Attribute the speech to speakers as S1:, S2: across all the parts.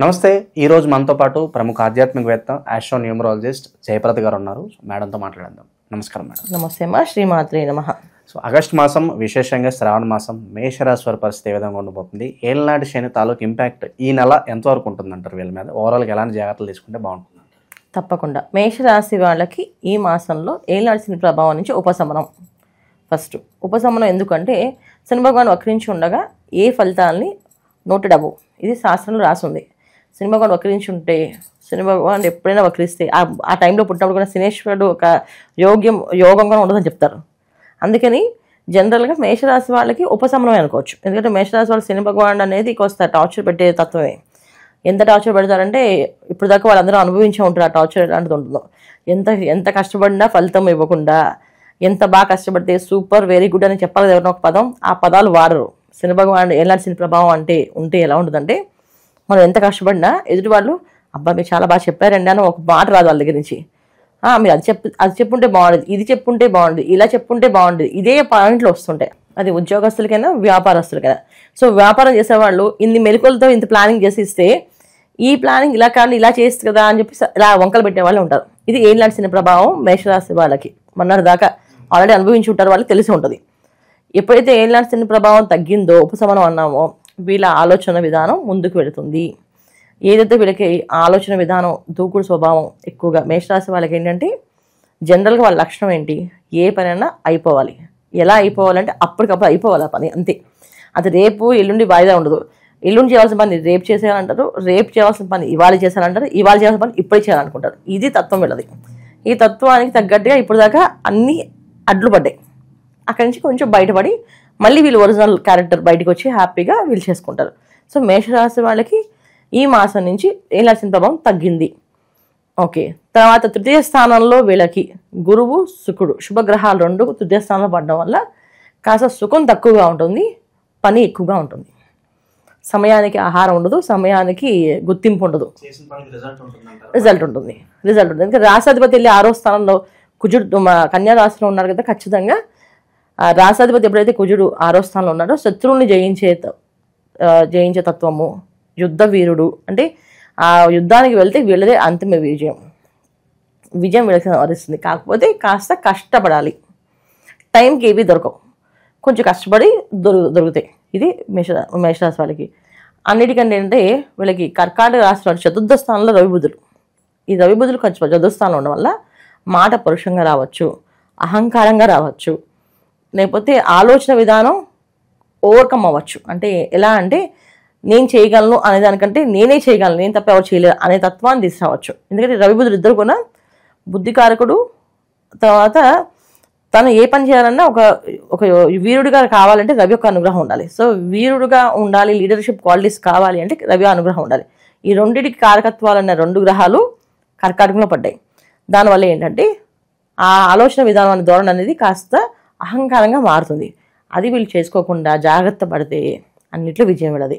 S1: నమస్తే. ఈరోజు మనతో పాటు ప్రముఖ ఆధ్యాత్మికవేత్త ఆస్ట్రో న్యూమరాలజిస్ట్ జయప్రద గారు ఉన్నారు. మేడంతో మాట్లాడదాం. నమస్కారం మేడం.
S2: నమస్తే అమ్మా. శ్రీమాత్రే నమః.
S1: సో ఆగస్టు మాసం, విశేషంగా శ్రావణ మాసం, మేషరాశి వారి పరిస్థితి ఏ విధంగా ఉండబోతుంది? ఏళ్ళనాటి శని తాలూకు ఇంపాక్ట్ ఈ నెల ఎంతవరకు ఉంటుందంటారు? వీళ్ళ మీద ఓవరాల్గా ఎలాంటి జాగ్రత్తలు తీసుకుంటే బాగుంటుంది?
S2: తప్పకుండా మేషరాశి వాళ్ళకి ఈ మాసంలో ఏళ్ళనాటి శని ప్రభావం నుంచి ఉపశమనం. ఫస్ట్ ఉపశమనం ఎందుకంటే శని భగవాన్ వక్రించి ఉండగా ఏ ఫలితాలని నోటెడ్ అవ్వవు. ఇది శాస్త్రంలో రాసింది. శని భగవాన్ వక్రించి ఉంటే, శని భగవాన్ ఎప్పుడైనా వక్రిస్తే ఆ టైంలో పుట్టినప్పుడు కూడా శనేశ్వరుడు ఒక యోగంగా ఉండదని చెప్తారు. అందుకని జనరల్గా మేషరాశి వాళ్ళకి ఉపశమనమే అనుకోవచ్చు. ఎందుకంటే మేషరాశి వాళ్ళు శని భగవాన్ అనేది కొంత టార్చర్ పెట్టే తత్వమే. ఎంత టార్చర్ పెడతారంటే ఇప్పుడు దాకా వాళ్ళందరూ అనుభవించే ఉంటారు ఆ టార్చర్ ఎలాంటిది ఉంటుందో. ఎంత కష్టపడినా ఫలితం ఇవ్వకుండా, ఎంత బాగా కష్టపడితే సూపర్ వెరీ గుడ్ అని చెప్పాలి ఎవరినో ఒక పదం, ఆ పదాలు వాడరు. శని భగవాన్ ఎలాంటి శని ప్రభావం ఉంటే ఎలా ఉంటుందంటే, మనం ఎంత కష్టపడినా ఎదుటి వాళ్ళు అబ్బా మీరు చాలా బాగా చెప్పారండి అని ఒక మాట రాదు వాళ్ళ దగ్గర నుంచి. మీరు అది చెప్పుంటే బాగుండేది, ఇది చెప్పుంటే బాగుండేది, ఇలా చెప్పుంటే బాగుండేది, ఇదే పాయింట్లు వస్తుంటాయి. అది ఉద్యోగస్తులకైనా వ్యాపారస్తులకైనా. సో వ్యాపారం చేసేవాళ్ళు ఇన్ని మెలకువలతో ఇంత ప్లానింగ్ చేసి ఇస్తే, ఈ ప్లానింగ్ ఇలా కాదు ఇలా చేస్తుంది కదా అని చెప్పి ఇలా వంకలు పెట్టే వాళ్ళు ఉంటారు. ఇది ఏలాంటి శని ప్రభావం మేషరాశి వాళ్ళకి మొన్నటి దాకా ఆల్రెడీ అనుభవించి ఉంటారు, వాళ్ళకి తెలిసి ఉంటుంది. ఎప్పుడైతే ఏలాంటి శని ప్రభావం తగ్గిందో, ఉపశమనం అన్నామో, వీళ్ళ ఆలోచన విధానం ముందుకు వెళుతుంది. ఏదైతే వీళ్ళకి ఆలోచన విధానం, దూకుడు స్వభావం ఎక్కువగా మేషరాశి వాళ్ళకి ఏంటంటే, జనరల్గా వాళ్ళ లక్షణం ఏంటి, ఏ పనైనా అయిపోవాలి. ఎలా అయిపోవాలంటే అప్పటికప్పుడు అయిపోవాలి ఆ పని, అంతే. అది రేపు ఎల్లుండి వాయిదా ఉండదు. ఎల్లుండి చేయాల్సిన పని రేపు చేసేయాలంటారు, రేపు చేయాల్సిన పని ఇవాళ చేసేయాలంటారు, ఇవాళ చేయాల్సిన పని ఇప్పుడే చేయాలనుకుంటారు. ఇది తత్వం వీళ్ళది. ఈ తత్వానికి తగ్గట్టుగా ఇప్పుడు దాకా అన్నీ అడ్లు పడ్డాయి. అక్కడి నుంచి కొంచెం బయటపడి మళ్ళీ వీళ్ళు ఒరిజినల్ క్యారెక్టర్ బయటకు వచ్చి హ్యాపీగా వీళ్ళు చేసుకుంటారు. సో మేషరాశి వాళ్ళకి ఈ మాసం నుంచి ఏలాంటి శని ప్రభావం తగ్గింది. ఓకే, తర్వాత తృతీయ స్థానంలో వీళ్ళకి గురువు, శుక్రుడు, శుభగ్రహాలు రెండు తృతీయ స్థానంలో పడడం వల్ల కాస్త సుఖం తక్కువగా ఉంటుంది, పని ఎక్కువగా ఉంటుంది. సమయానికి ఆహారం ఉండదు, సమయానికి గుర్తింపు ఉండదు, రిజల్ట్ ఉంటుంది. ఎందుకంటే రాశాధిపతి వెళ్ళి 6వ స్థానంలో కుజుడు కన్యా రాశిలో ఉన్నారు కదా, ఖచ్చితంగా రాశాధిపతి ఎప్పుడైతే కుజుడు 6వ స్థానంలో ఉన్నాడో శత్రువుల్ని జయించే తత్వము, యుద్ధ వీరుడు. అంటే ఆ యుద్ధానికి వెళ్తే వీళ్ళదే అంతిమ విజయం వీళ్ళకి వరిస్తుంది. కాకపోతే కాస్త కష్టపడాలి, టైంకి ఏవి దొరకవు, కొంచెం కష్టపడి దొరుకుతాయి. ఇది మేషరాశి వాళ్ళకి. అన్నిటికంటే ఏంటంటే వీళ్ళకి కర్కాటక రాశి చతుర్థ స్థానంలో రవిబుధులు. ఈ రవిబుధులు కొంచెం చతుర్థ స్థానంలో ఉండడం వల్ల మాట పరుషంగా రావచ్చు, అహంకారంగా రావచ్చు, లేకపోతే ఆలోచన విధానం ఓవర్కమ్ అవ్వచ్చు. అంటే ఎలా అంటే, నేను చేయగలను అనే దానికంటే నేనే చేయగలను, నేను తప్ప ఎవరు చేయలేరు అనే తత్వాన్ని తీసుకురావచ్చు. ఎందుకంటే రవిబుధులు ఇద్దరు కూడా బుద్ధికారకుడు. తర్వాత తను ఏ పని చేయాలన్నా ఒక వీరుడిగా కావాలంటే రవి యొక్క అనుగ్రహం ఉండాలి. సో వీరుడుగా ఉండాలి, లీడర్షిప్ క్వాలిటీస్ కావాలి అంటే రవి అనుగ్రహం ఉండాలి. ఈ రెండింటికి కారకత్వాలన్న 2 గ్రహాలు కర్కాటకంలో పడ్డాయి. దానివల్ల ఏంటంటే ఆ ఆలోచన విధానం అనే ధోరణి అనేది కాస్త అహంకారంగా మారుతుంది. అది వీళ్ళు చేసుకోకుండా జాగ్రత్త పడితే అన్నిట్లో విజయం వెళ్ళదు.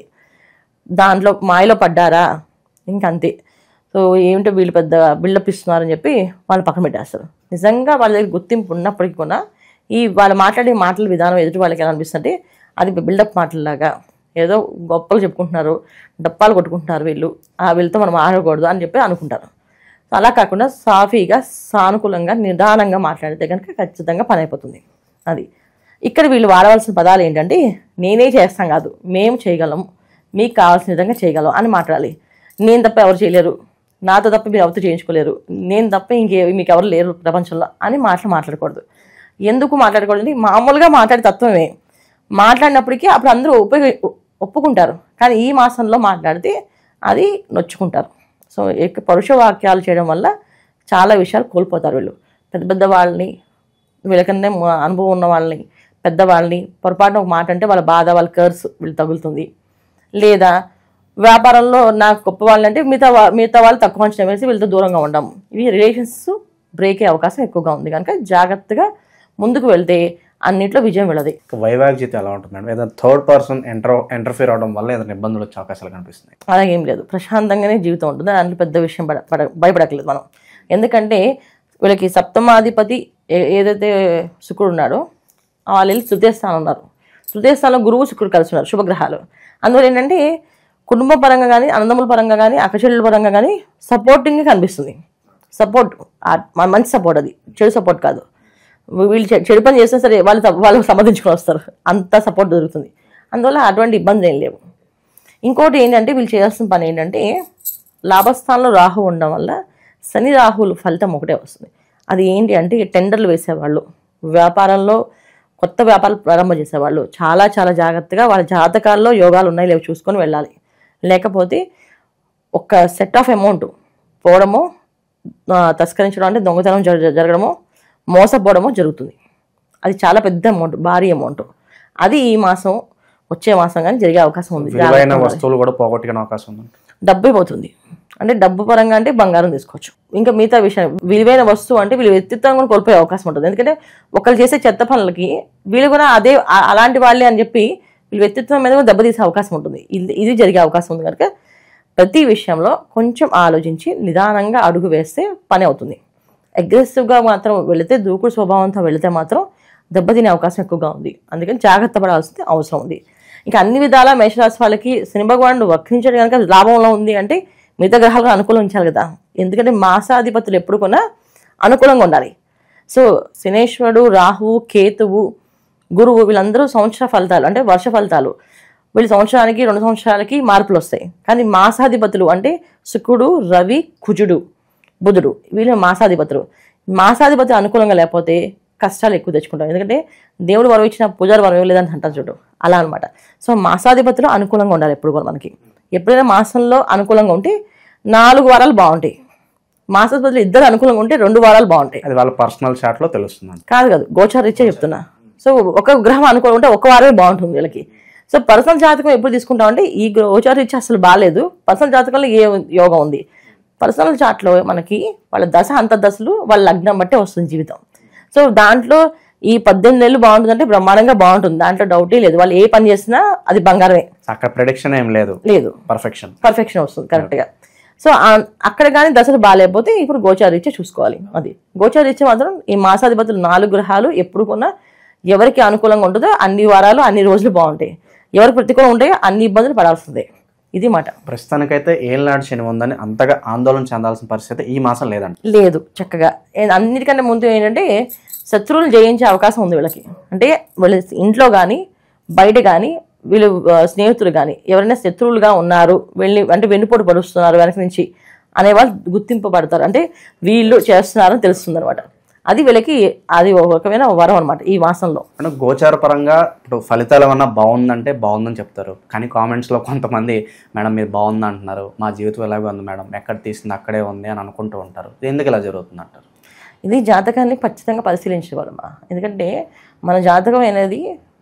S2: దాంట్లో మాయలో పడ్డారా ఇంకంతే. సో ఏమిటో వీళ్ళు పెద్ద బిల్డప్ ఇస్తున్నారని చెప్పి వాళ్ళు పక్కన పెట్టేస్తారు. నిజంగా వాళ్ళ దగ్గర గుర్తింపు ఉన్నప్పటికీ కూడా వాళ్ళు మాట్లాడే మాటల విధానం ఎదుటి వాళ్ళకి ఎలా అనిపిస్తుంటే, అది బిల్డప్ మాటలలాగా ఏదో గొప్పలు చెప్పుకుంటున్నారు, డప్పాలు కొట్టుకుంటున్నారు వీళ్ళతో మనం ఆడకూడదు అని చెప్పి అనుకుంటారు. అలా కాకుండా సాఫీగా, సానుకూలంగా, నిదానంగా మాట్లాడితే కనుక ఖచ్చితంగా పని అయిపోతుంది. అది ఇక్కడ వీళ్ళు వాడవలసిన పదాలు ఏంటంటే, నేనే చేస్తాం కాదు, మేము చేయగలం, మీకు కావాల్సిన విధంగా చేయగలం అని మాట్లాడాలి. నేను తప్ప ఎవరు చేయలేరు, నాతో తప్ప మీరు ఎవరితో చేయించుకోలేరు, నేను తప్ప మీకు ఎవరు లేరు ప్రపంచంలో అని మాట్లాడకూడదు. ఎందుకు మాట్లాడకూడదు? మామూలుగా మాట్లాడే తత్వమే. మాట్లాడినప్పటికీ అప్పుడు అందరూ ఒప్పుకుంటారు, కానీ ఈ మాసంలో మాట్లాడితే అది నొచ్చుకుంటారు. సో పరుష వాక్యాలు చేయడం వల్ల చాలా విషయాలు కోల్పోతారు వీళ్ళు. పెద్ద వాళ్ళని, వీళ్ళకన్నా అనుభవం ఉన్న వాళ్ళని, పెద్దవాళ్ళని పొరపాటున ఒక మాట అంటే వాళ్ళ బాధ, వాళ్ళ కర్స్ వీళ్ళు తగులుతుంది. లేదా వ్యాపారంలో నాకు గొప్ప వాళ్ళంటే మిగతా వాళ్ళు తక్కువ అంచనా వేసి వీళ్ళతో దూరంగా ఉండము. ఇవి రిలేషన్స్ బ్రేక్ అయ్యే అవకాశం ఎక్కువగా ఉంది. కనుక జాగ్రత్తగా ముందుకు వెళ్తే అన్నింటిలో విజయం వెళ్ళదు.
S1: వైవాహిక జీవితం ఎలా ఉంటుందండి? ఏదైనా థర్డ్ పర్సన్ ఇంటర్ఫియర్ అవడం వల్ల ఏదైనా ఇబ్బందులు వచ్చే అవకాశాలు కనిపిస్తున్నాయి?
S2: అలాగేం లేదు, ప్రశాంతంగానే జీవితం ఉంటుంది. దాంట్లో పెద్ద విషయం భయపడట్లేదు మనం. ఎందుకంటే వీళ్ళకి సప్తమాధిపతి ఏదైతే శుక్రుడు ఉన్నాడో వాళ్ళు వెళ్ళి తృతీయ స్థానం ఉన్నారు. తృతీయ స్థానంలో గురువు, శుక్రుడు కలిసి ఉన్నారు, శుభగ్రహాలు. అందువల్ల ఏంటంటే కుటుంబ పరంగా కానీ, అన్నదమ్ముల పరంగా కానీ, అక్కచెల్లెల పరంగా కానీ సపోర్టింగ్గా కనిపిస్తుంది. సపోర్ట్ మంచి సపోర్ట్, అది చెడు సపోర్ట్ కాదు. వీళ్ళు చెడు పని చేసినా సరే వాళ్ళు సమర్థించుకొని వస్తారు, అంత సపోర్ట్ దొరుకుతుంది. అందువల్ల అటువంటి ఇబ్బందులు ఏం లేవు. ఇంకోటి ఏంటంటే వీళ్ళు చేయాల్సిన పని ఏంటంటే, లాభస్థానంలో రాహు ఉండడం వల్ల శని రాహువులు ఫలితం ఒకటే వస్తుంది. అది ఏంటి అంటే, టెండర్లు వేసేవాళ్ళు, వ్యాపారంలో కొత్త వ్యాపారాలు ప్రారంభం చేసేవాళ్ళు చాలా చాలా జాగ్రత్తగా వాళ్ళ జాతకాల్లో యోగాలు ఉన్నాయి లేవు చూసుకొని వెళ్ళాలి. లేకపోతే ఒక సెట్ ఆఫ్ అమౌంట్ పోవడమో, తస్కరించడం అంటే దొంగతనం జరగడమో, మోసపోవడమో జరుగుతుంది. అది చాలా పెద్ద అమౌంట్, భారీ అమౌంట్. అది ఈ మాసం, వచ్చే మాసం కానీ జరిగే అవకాశం ఉంది.
S1: వస్తువులు కూడా పోగొట్టుకునే అవకాశం ఉంది.
S2: డబ్బే పోతుంది. అంటే డబ్బు పరంగా అంటే బంగారం తీసుకోవచ్చు. ఇంకా మిగతా విషయం, విలువైన వస్తువు అంటే వీళ్ళు వ్యక్తిత్వం కూడా కోల్పోయే అవకాశం ఉంటుంది. ఎందుకంటే ఒకళ్ళు చేసే చెత్త పనులకి వీళ్ళు కూడా అలాంటి వాళ్ళే అని చెప్పి వీళ్ళ వ్యక్తిత్వం మీద కూడా దెబ్బతీసే అవకాశం ఉంటుంది. ఇది జరిగే అవకాశం ఉంది కనుక ప్రతి విషయంలో కొంచెం ఆలోచించి నిదానంగా అడుగు వేస్తే పని అవుతుంది. అగ్రెసివ్గా మాత్రం వెళితే, దూకుడు స్వభావంతో వెళితే మాత్రం దెబ్బతినే అవకాశం ఎక్కువగా ఉంది. అందుకని జాగ్రత్త పడాల్సిన అవసరం ఉంది. ఇంకా అన్ని విధాలా మేషరాశి వాళ్ళకి శని భగవానుడు వక్రించడం కనుక లాభంలో ఉంది అంటే మిగతా గ్రహాలు అనుకూలం ఉంచాలి కదా. ఎందుకంటే మాసాధిపతులు ఎప్పుడు కూడా అనుకూలంగా ఉండాలి. సో శనేశ్వరుడు, రాహువు, కేతువు, గురువు వీళ్ళందరూ సంవత్సర ఫలితాలు అంటే వర్ష ఫలితాలు. వీళ్ళు సంవత్సరానికి 2 సంవత్సరాలకి మార్పులు వస్తాయి. కానీ మాసాధిపతులు అంటే శుక్రుడు, రవి, కుజుడు, బుధుడు వీళ్ళు మాసాధిపతులు. మాసాధిపతులు అనుకూలంగా లేకపోతే కష్టాలు ఎక్కువ తెచ్చుకుంటాం. ఎందుకంటే దేవుడు వరం ఇచ్చిన పూజారి వరం ఇవ్వలేదని అంటారు చూడు, అలా అనమాట. సో మాసాధిపతులు అనుకూలంగా ఉండాలి ఎప్పుడు కూడా. మనకి ఎప్పుడైనా మాసంలో అనుకూలంగా ఉంటే 4 వారాలు బాగుంటాయి. మాసాధిపతులు ఇద్దరు అనుకూలంగా ఉంటే 2 వారాలు బాగుంటాయి.
S1: అది వాళ్ళ పర్సనల్ చార్ట్ లో తెలుస్తుంది.
S2: కాదు గోచారీత్యా చెప్తున్నా. సో ఒక గ్రహం అనుకూలంగా ఉంటే 1 వారమే బాగుంటుంది వీళ్ళకి. సో పర్సనల్ జాతకం ఎప్పుడు తీసుకుంటామంటే, ఈ గోచారీత్యా అసలు బాగాలేదు, పర్సనల్ జాతకంలో ఏ యోగం ఉంది. పర్సనల్ చార్ట్లో మనకి వాళ్ళ దశ అంతర్దశలు వాళ్ళ లగ్నం బట్టే వస్తుంది జీవితం. సో దాంట్లో ఈ 18 నెలలు బాగుంటుందంటే బ్రహ్మాండంగా బాగుంటుంది, దాంట్లో డౌటే లేదు. వాళ్ళు ఏ పని చేసినా అది బంగారమే.
S1: అక్కడ ప్రెడిక్షన్ ఏం లేదు, పర్ఫెక్షన్
S2: వస్తుంది కరెక్ట్గా. సో అక్కడ కానీ దశలు బాగాలేకపోతే ఇప్పుడు గోచారీత్యా చూసుకోవాలి. అది గోచారీత్యా మాత్రం ఈ మాసాధిపతులు 4 గ్రహాలు ఎప్పుడు కొన్నా ఎవరికి అనుకూలంగా ఉంటుందో అన్ని వారాలు అన్ని రోజులు బాగుంటాయి, ఎవరికి ప్రతికూలంగా ఉంటాయో అన్ని ఇబ్బందులు పడాల్సిందే. ఇది మాట.
S1: ప్రస్తుతానికైతే ఏళ్ళనాడు శని ఉందని అంతగా ఆందోళన చెందాల్సిన పరిస్థితి ఈ మాసం
S2: లేదు. చక్కగా అన్నిటికంటే ముందు ఏంటంటే శత్రువులు జయించే అవకాశం ఉంది వీళ్ళకి. అంటే వీళ్ళ ఇంట్లో కానీ బయట కానీ వీళ్ళు స్నేహితులు కానీ ఎవరైనా శత్రువులుగా ఉన్నారు, అంటే వెన్నుపోటు పరుస్తున్నారు వెనక నుంచి అనేవాళ్ళు గుర్తింపబడతారు. అంటే వీళ్ళు చేస్తున్నారని తెలుస్తుంది అనమాట. అది వీళ్ళకి అది ఒక రకమైన వరం అనమాట ఈ మాసంలో.
S1: అంటే గోచార పరంగా ఇప్పుడు ఫలితాలు ఏమన్నా బాగుందంటే బాగుందని చెప్తారు, కానీ కామెంట్స్లో కొంతమంది మేడం మీరు బాగుంది అంటున్నారు, మా జీవితం ఎలాగే ఉంది మేడం, ఎక్కడ తీసింది అక్కడే ఉంది అని అనుకుంటూ ఉంటారు. ఎందుకు ఇలా జరుగుతుంది అంటారు?
S2: ఇది జాతకాన్ని ఖచ్చితంగా పరిశీలించగలమా. ఎందుకంటే మన జాతకం అనేది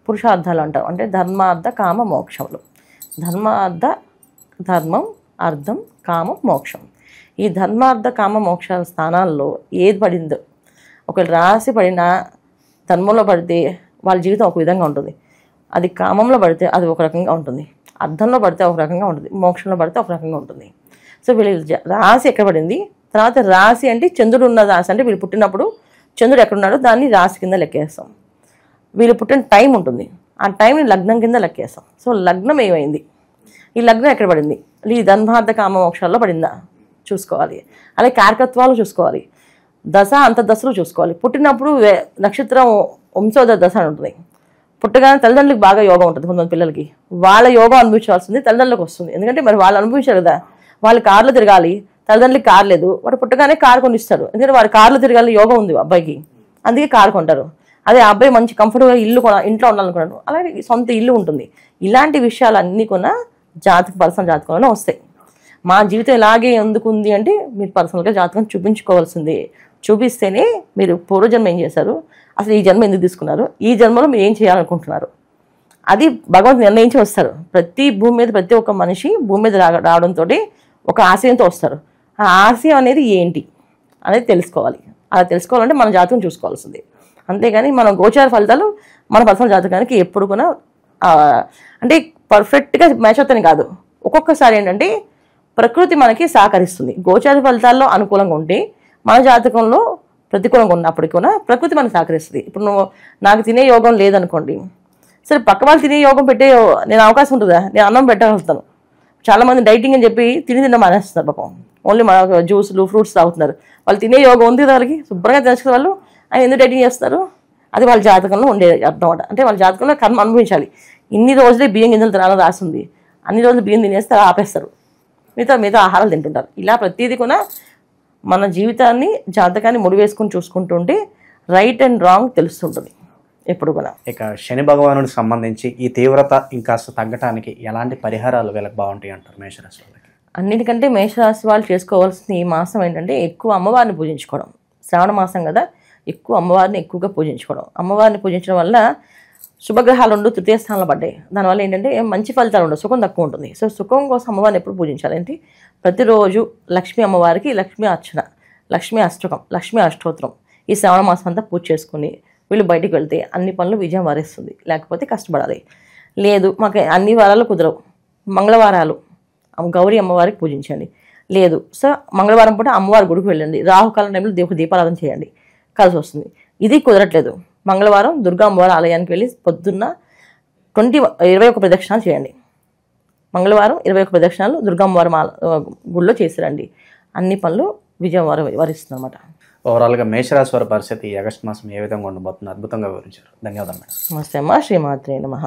S2: పురుషార్థాలు అంటాం. అంటే ధర్మార్థ కామ మోక్షములు. ధర్మం, అర్థం, కామం, మోక్షం. ఈ ధర్మార్థ కామ మోక్ష స్థానాల్లో ఏది పడిందో, ఒకవేళ రాశి పడినా ధర్మంలో పడితే వాళ్ళ జీవితం ఒక విధంగా ఉంటుంది, అది కామంలో పడితే అది ఒక రకంగా ఉంటుంది, అర్థంలో పడితే ఒక రకంగా ఉంటుంది, మోక్షంలో పడితే ఒక రకంగా ఉంటుంది. సో వీళ్ళు రాశి ఎక్కడ పడింది, తర్వాత రాశి అంటే చంద్రుడు ఉన్న రాశి, అంటే వీళ్ళు పుట్టినప్పుడు చంద్రుడు ఎక్కడున్నాడో దాన్ని రాశి కింద లెక్కేస్తాం. వీళ్ళు పుట్టిన టైం ఉంటుంది, ఆ టైంని లగ్నం కింద లెక్కేస్తాం. సో లగ్నం ఏమైంది, ఈ లగ్నం ఎక్కడ పడింది, ఈ ధర్మార్థ కామ మోక్షాల్లో పడిందా చూసుకోవాలి. అలాగే కారకత్వాలు చూసుకోవాలి, దశ అంతర్దశలు చూసుకోవాలి. పుట్టినప్పుడు నక్షత్రం వంశోదయ దశ అని ఉంటుంది. పుట్టగానే తల్లిదండ్రులకు బాగా యోగం ఉంటుంది. కొంతమంది పిల్లలకి వాళ్ళ యోగం అనుభవించాల్సింది తల్లిదండ్రులకు వస్తుంది. ఎందుకంటే మరి వాళ్ళు అనుభవించారు కదా, వాళ్ళు కార్లు తిరగాలి, తల్లిదండ్రులకి కారు లేదు, వాడు పుట్టగానే కారు కొనిస్తారు. ఎందుకంటే వాడు కార్లు తిరగాలి యోగం ఉంది అబ్బాయికి, అందుకే కారు కొంటారు. అదే అబ్బాయి మంచి కంఫర్ట్గా ఇంట్లో ఉండాలనుకున్నాడు, అలాగే సొంత ఇల్లు ఉంటుంది. ఇలాంటి విషయాలన్నీ కూడా పర్సనల్ జాతకంలోనే వస్తాయి. మా జీవితం ఇలాగే ఎందుకుంది అంటే మీరు పర్సనల్గా జాతకం చూపించుకోవాల్సిందే. చూపిస్తేనే మీరు పూర్వజన్మ ఏం చేశారు, అసలు ఈ జన్మ ఎందుకు తీసుకున్నారు, ఈ జన్మలో మీరు ఏం చేయాలనుకుంటున్నారు, అది భగవంతుడు నిర్ణయించి వస్తారు. ప్రతి ఒక్క మనిషి భూమి మీద రావడంతో ఒక ఆశయంతో వస్తారు. ఆ ఆశయం అనేది ఏంటి అనేది తెలుసుకోవాలి. అలా తెలుసుకోవాలంటే మన జాతకం చూసుకోవాల్సింది. అంతేగాని మన గోచార ఫలితాలు మన పర్సనల్ జాతకానికి ఎప్పుడు కూడా అంటే పర్ఫెక్ట్గా మ్యాచ్ అవుతాయని కాదు. ఒక్కొక్కసారి ఏంటంటే ప్రకృతి మనకి సహకరిస్తుంది. గోచార ఫలితాల్లో అనుకూలంగా ఉంటే మన జాతకంలో ప్రతికూలంగా ఉన్నప్పటికీ కూడా ప్రకృతి మనకు సహకరిస్తుంది. ఇప్పుడు నాకు తినే యోగం లేదనుకోండి, సరే పక్క వాళ్ళు తినే యోగం పెట్టే నేను అవకాశం ఉంటుందా, నేను అన్నం పెట్టగలుగుతాను, చాలామంది డైటింగ్ అని చెప్పి తినడం మానేస్తున్నారు పాపం. ఓన్లీ మన జ్యూసులు ఫ్రూట్స్ తాగుతున్నారు. వాళ్ళు తినే యోగం ఉంది కదా వాళ్ళకి, శుభ్రంగా తెలుసుకునే వాళ్ళు ఆయన ఎందుకు డైటింగ్ చేస్తారు? అది వాళ్ళ జాతకంలో ఉండే అర్థం అన్నమాట. అంటే వాళ్ళ జాతకంలో కర్మ అనుభవించాలి. ఇన్ని రోజులే బియ్యం గింజలు తినాలని రాసింది, అన్ని రోజులు బియ్యం తినేస్తే ఆపేస్తారు, మిగతా ఆహారాలు తింటుంటారు. ఇలా ప్రతిదీ కూడా మన జీవితాన్ని జాతకాన్ని ముడివేసుకుని చూసుకుంటూ ఉంటే రైట్ అండ్ రాంగ్ తెలుస్తుంటుంది ఎప్పుడు కూడా.
S1: ఇక శని భగవానుడికి సంబంధించి ఈ తీవ్రత ఇంకాస్త తగ్గటానికి ఎలాంటి పరిహారాలు వీళ్ళకి బాగుంటాయి అంటారు మేషరాశి వాళ్ళకి?
S2: అన్నిటికంటే మేషరాశి వాళ్ళు చేసుకోవాల్సిన ఈ మాసం ఏంటంటే ఎక్కువ అమ్మవారిని పూజించుకోవడం. శ్రావణ మాసం కదా, ఎక్కువ అమ్మవారిని ఎక్కువగా పూజించుకోవడం. అమ్మవారిని పూజించడం వల్ల శుభగ్రహాలు ఉండు తృతీయ స్థానంలో పడ్డాయి. దానివల్ల ఏంటంటే మంచి ఫలితాలు ఉండవు, సుఖం తక్కువ ఉంటుంది. సో సుఖం కోసం అమ్మవారిని ఎప్పుడు పూజించాలంటే ప్రతిరోజు లక్ష్మీ అమ్మవారికి లక్ష్మీ అర్చన, లక్ష్మీ అష్టకం, లక్ష్మీ అష్టోత్తరం ఈ శ్రావణ మాసం అంతా పూజ చేసుకుని వీళ్ళు బయటికి వెళ్తే అన్ని పనులు విజయం వరిస్తుంది. లేకపోతే కష్టపడాలి. లేదు మాకు అన్ని వారాలు కుదరవు, మంగళవారాలు గౌరీ అమ్మవారికి పూజించండి. లేదు సో మంగళవారం పూట అమ్మవారి గుడికి వెళ్ళండి, రాహుకాలం టైంలో దీపారాధన చేయండి, కలిసి వస్తుంది. ఇది కుదరట్లేదు, మంగళవారం దుర్గా అమ్మవారి ఆలయానికి వెళ్ళి పొద్దున్న 21 ప్రదక్షిణాలు చేయండి. మంగళవారం 21 ప్రదక్షిణాలు దుర్గా అమ్మవారి గుడిలో చేసిరండి. అన్ని పనులు విజయం వరిస్తుంది అనమాట.
S1: ఓవరాల్గా మేషరాశి వారి పరిస్థితి ఈ ఆగస్టు మాసం ఏ విధంగా ఉండబోతుంది అద్భుతంగా వివరించారు. ధన్యవాదాలు మేడం.
S2: నమస్తే అమ్మ. శ్రీమాత్రే నమః.